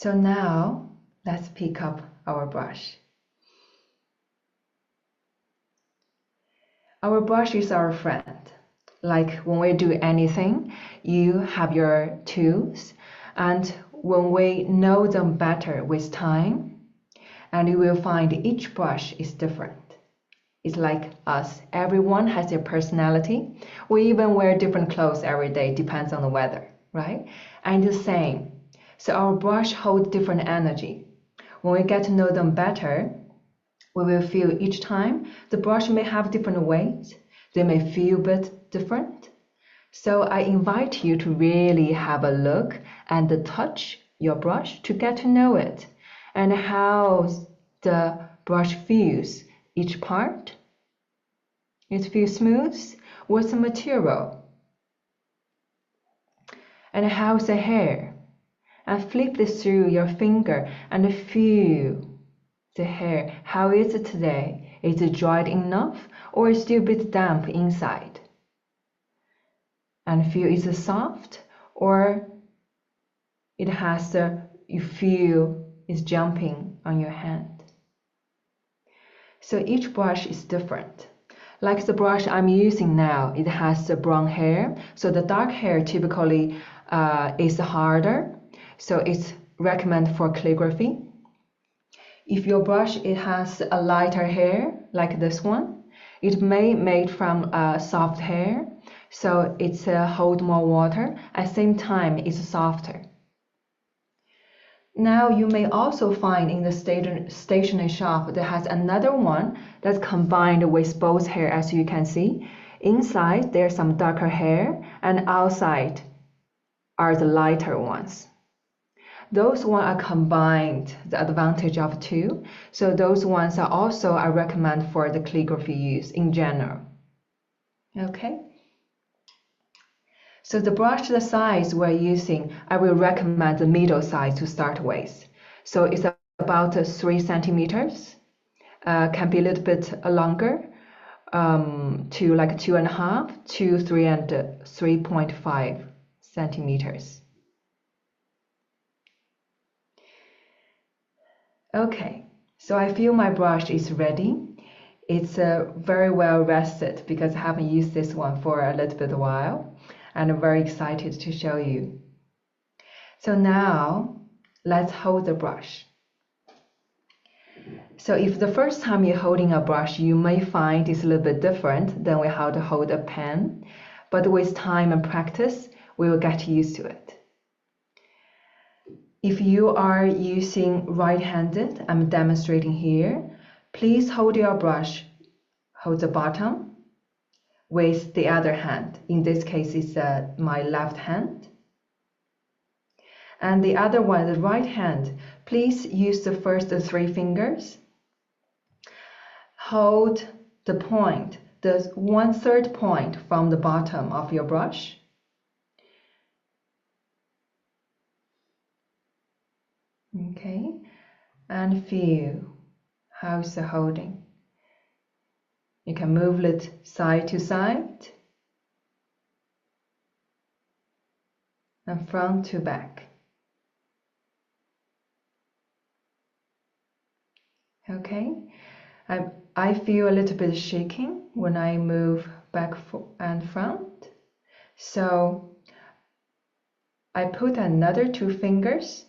So now let's pick up our brush. Our brush is our friend. Like when we do anything, you have your tools, and when we know them better with time, and you will find each brush is different. It's like us. Everyone has their personality. We even wear different clothes every day, depends on the weather, right? And the same. So our brush holds different energy. When we get to know them better, we will feel each time the brush may have different weight. They may feel a bit different. So I invite you to really have a look and touch your brush to get to know it and how the brush feels each part. It feels smooth. What's the material? And how's the hair? And flip this through your finger and feel the hair. How is it today? Is it dried enough or is it still a bit damp inside? And feel is it soft or it has you feel it's jumping on your hand. So each brush is different. Like the brush I'm using now, it has the brown hair. So the dark hair typically is harder. So it's recommended for calligraphy. If your brush it has a lighter hair, like this one, it may made from soft hair. So it's hold more water. At the same time, it's softer. Now you may also find in the stationery shop that has another one that's combined with both hair, as you can see. Inside there's some darker hair and outside are the lighter ones. Those ones are combined, the advantage of two. So those ones are also I recommend for the calligraphy use in general. Okay. So the brush the size we're using, I will recommend the middle size to start with. So it's about 3 centimeters. Can be a little bit longer, to like 2.5 to 3 and 3.5 centimeters. Okay, so I feel my brush is ready. It's very well rested because I haven't used this one for a little bit while. And I'm very excited to show you. So now let's hold the brush. So if the first time you're holding a brush, you may find it's a little bit different than how to hold a pen. But with time and practice, we will get used to it. If you are using right-handed, I'm demonstrating here, please hold your brush, hold the bottom with the other hand. In this case, it's my left hand. And the other one, the right hand, please use the first 3 fingers. Hold the point, the 1/3 point from the bottom of your brush. Okay, and feel how's the holding. You can move it side to side and front to back. Okay, I feel a little bit shaking when I move back and front. So I put another 2 fingers.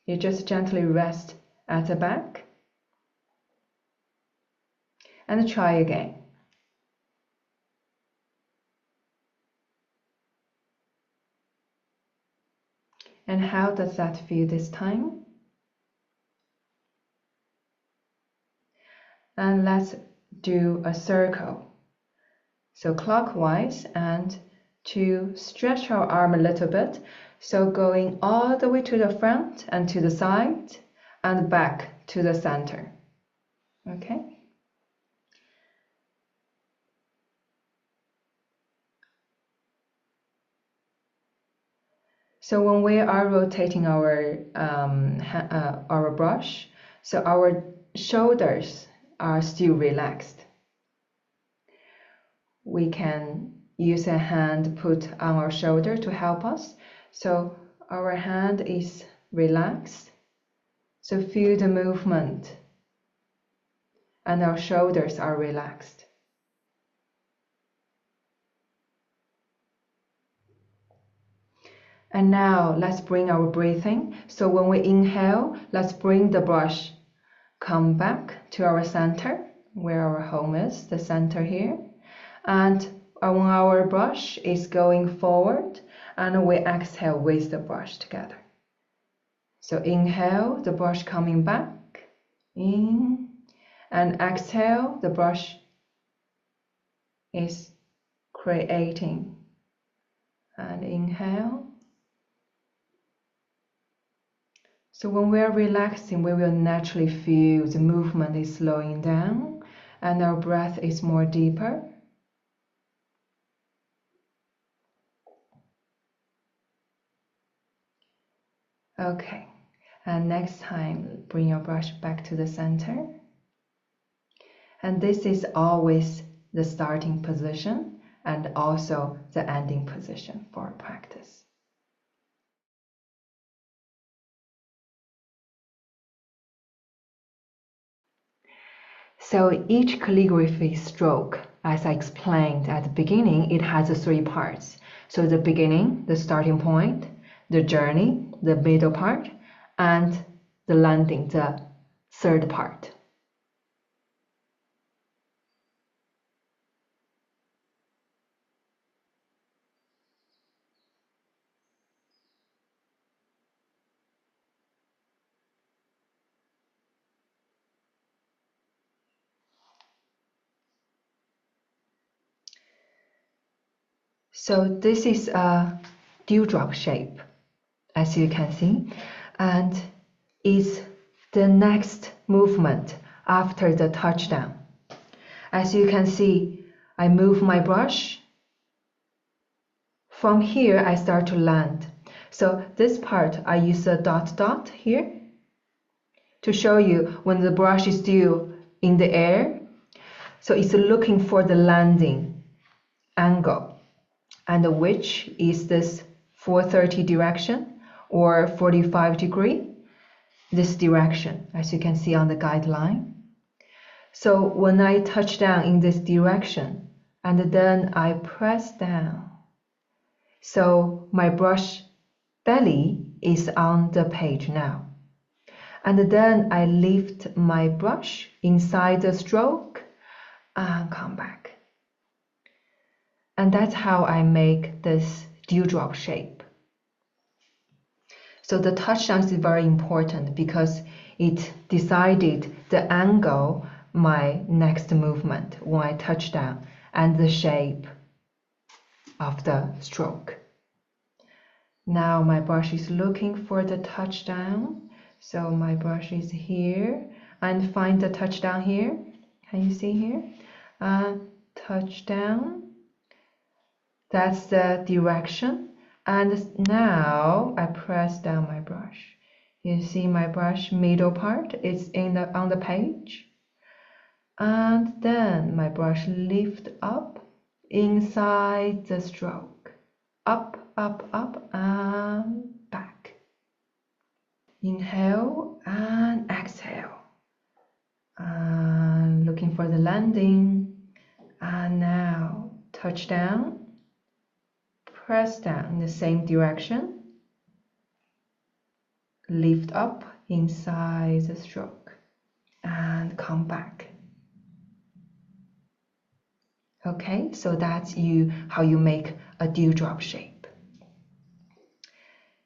You just gently rest at the back and try again. And how does that feel this time? And let's do a circle. So clockwise and to stretch our arm a little bit. So going all the way to the front and to the side and back to the center. Okay. So when we are rotating our brush, so our shoulders are still relaxed. We can use a hand put on our shoulder to help us. So our hand is relaxed So feel the movement, and our shoulders are relaxed. And now let's bring our breathing. So when we inhale, let's bring the brush, come back to our center, where our home is, the center here. And when our brush is going forward, and we exhale with the brush together. So inhale, the brush coming back, in, and exhale, the brush is creating. And inhale. So when we are relaxing, we will naturally feel the movement is slowing down and our breath is more deeper. Okay, and next time, bring your brush back to the center. And this is always the starting position and also the ending position for practice. So each calligraphy stroke, as I explained at the beginning, it has 3 parts. So the beginning, the starting point, the journey, the middle part, and the landing, the third part. So this is a dewdrop shape, as you can see, and is the next movement after the touchdown. As you can see, I move my brush. From here, I start to land. So this part, I use a dot dot here to show you when the brush is still in the air. So it's looking for the landing angle. And which is this 430 direction or 45 degree, this direction, as you can see on the guideline. So when I touch down in this direction, and then I press down, so my brush belly is on the page now. And then I lift my brush inside the stroke and come back. And that's how I make this dewdrop shape. So the touchdown is very important because it decided the angle, my next movement when I touch down, and the shape of the stroke. Now my brush is looking for the touchdown. So my brush is here and find the touchdown here. Can you see here? Touchdown. That's the direction. And now I press down my brush. You see my brush middle part is on the page. And then my brush lift up inside the stroke. Up, up, up, and back. Inhale and exhale. And looking for the landing. And now touch down. Press down in the same direction. Lift up inside the stroke. And come back. Okay, so that's how you make a dewdrop shape.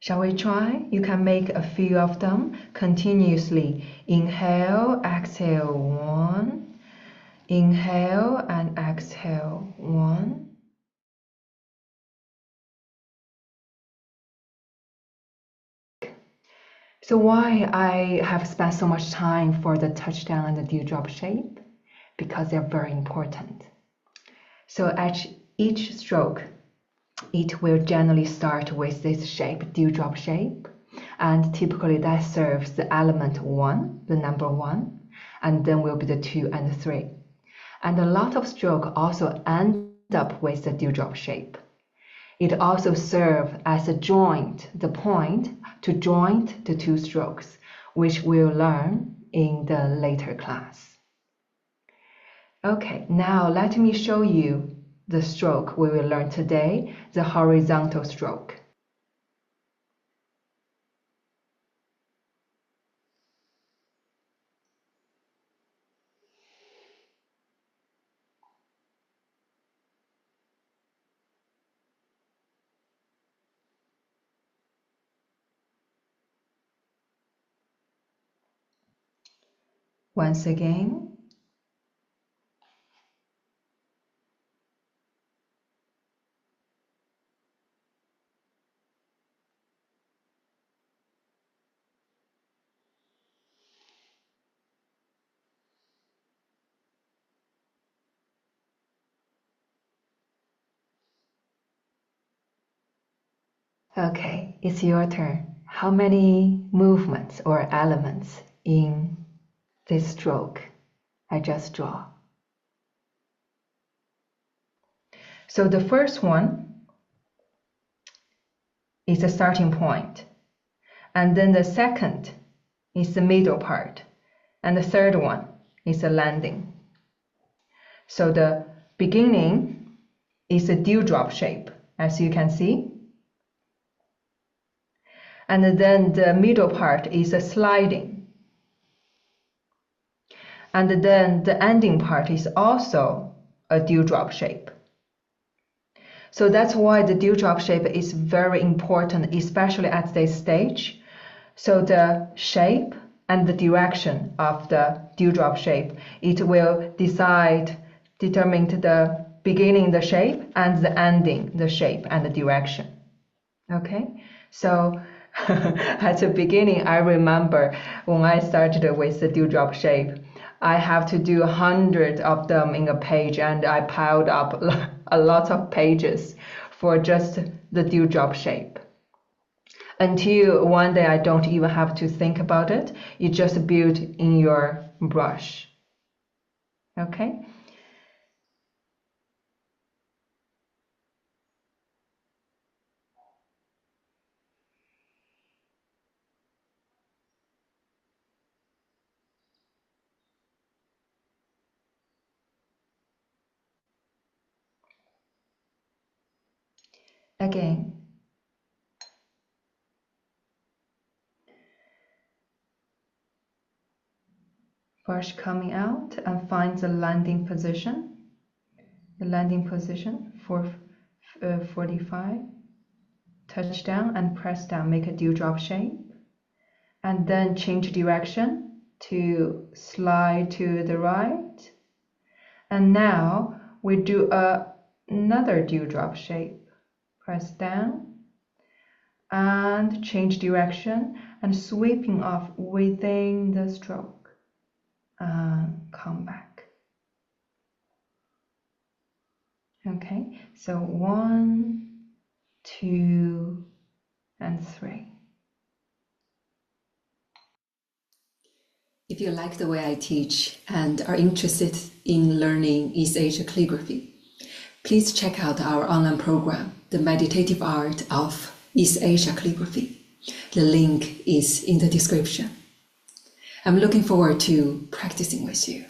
Shall we try? You can make a few of them continuously. Inhale, exhale, 1. Inhale and exhale, 1. So why I have spent so much time for the touchdown and the dewdrop shape? Because they're very important. So at each stroke, it will generally start with this shape, dewdrop shape. And typically that serves the element 1, the number 1, and then will be the 2 and the 3. And a lot of stroke also end up with the dewdrop shape. It also serves as a joint, the point to join the 2 strokes. which we'll learn in the later class. Okay, now let me show you the stroke we will learn today, the horizontal stroke. Once again, okay, it's your turn. How many movements or elements in this stroke I just draw? So the first one is the starting point, and then the second is the middle part, and the third one is the landing. So the beginning is a dewdrop shape, as you can see. And then the middle part is a sliding. And then the ending part is also a dewdrop shape. So that's why the dewdrop shape is very important, especially at this stage. So the shape and the direction of the dewdrop shape, it will determine the beginning the shape and the ending the shape and the direction. Okay, so at the beginning, I remember when I started with the dewdrop shape, I have to do 100 of them in a page, and I piled up a lot of pages for just the dewdrop shape. Until one day I don't even have to think about it, you just build in your brush. Okay? Again. Brush coming out and find the landing position. The landing position for 45. Touch down and press down, make a dewdrop shape. And then change direction to slide to the right. And now we do another dewdrop shape. Press down and change direction and sweeping off within the stroke. And come back. Okay, so 1, 2, and 3. If you like the way I teach and are interested in learning East Asia calligraphy, please check out our online program, The Meditative Art of East Asia Calligraphy. The link is in the description. I'm looking forward to practicing with you.